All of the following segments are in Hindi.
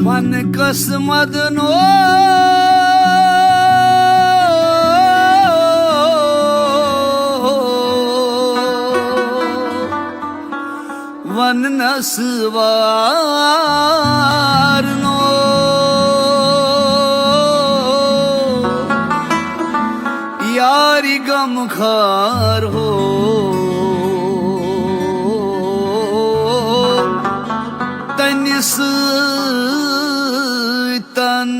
मन कसमत नो वन नसवार नो यारी गमखार हो तनिस तन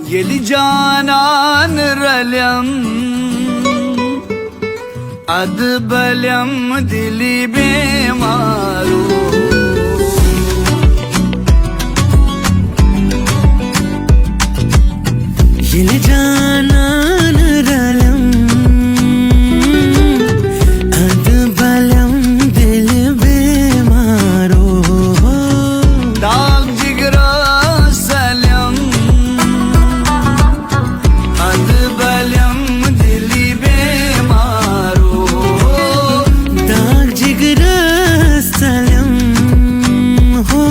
यलि जानान रलम अदबलम दिली बेमारू यलि जानान रलम अदबलम दिल बेमारो दाग जिगरा सलम अदबलम दिली बेमारो दाग जिगरा सलम हो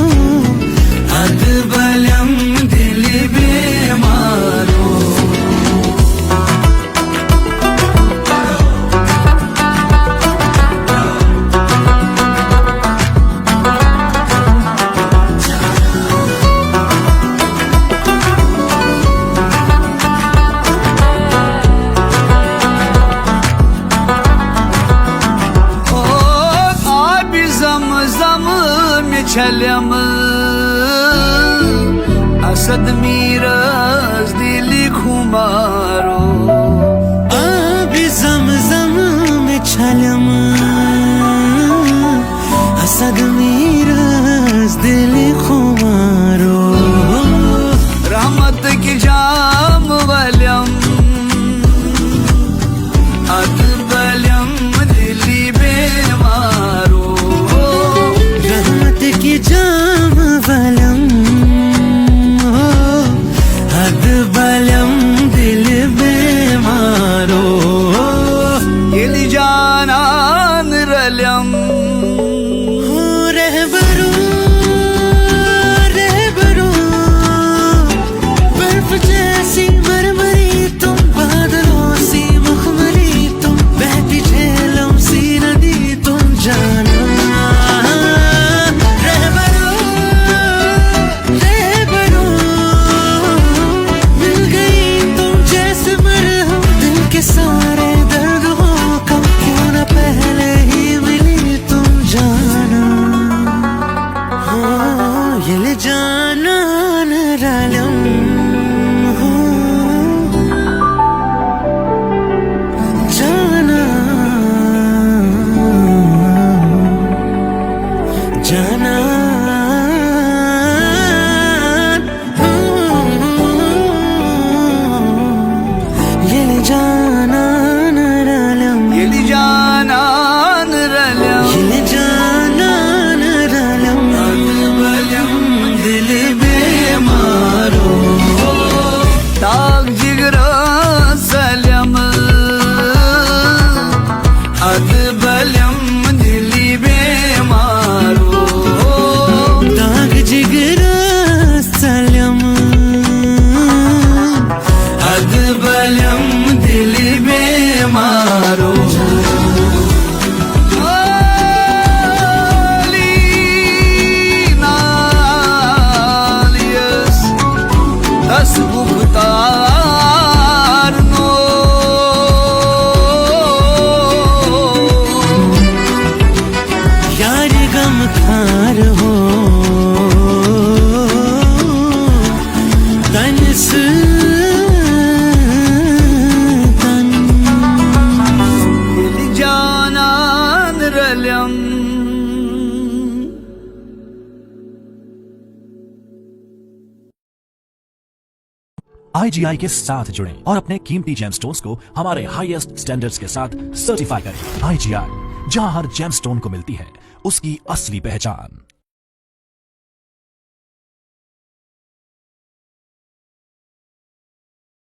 अदबलम दिली बेमारो छलम असद मीरस दिली खुमारो आबी ज़मज़म में छलम असद मीरस दिल खुमारो रहमत की जाम वलम अदबलम दिली बेमारो की जाम वलम हो अदबलम दिल बेमारो यलि जानान रलम हो रहबरो रहबरो बर्फ जैसी मरमरी तुम बादलों सी मखमली तुम बहती झेलम सी नदी तुम जाना सारे दर्द हो कम क्यों न पहले ही मिली तुम जाना हाँ यलि जानान रलम हो जाना जाना यलि जानान रलम यलि जानान रलम यलि जानान रलम अदबलम दिल बेमारो दाग जिगरा सलम अदबलम दिली बेमारो दाग जिगरा सलम अदबलम दिली बेमारो गुफ्तार नो यार गमखार हो तनिस तन यलि जानान रलम IGI के साथ जुड़ें और अपने कीमती जेमस्टोन्स को हमारे हाईएस्ट स्टैंडर्ड्स के साथ सर्टिफाई करें। IGI, जहां हर जेमस्टोन को मिलती है उसकी असली पहचान।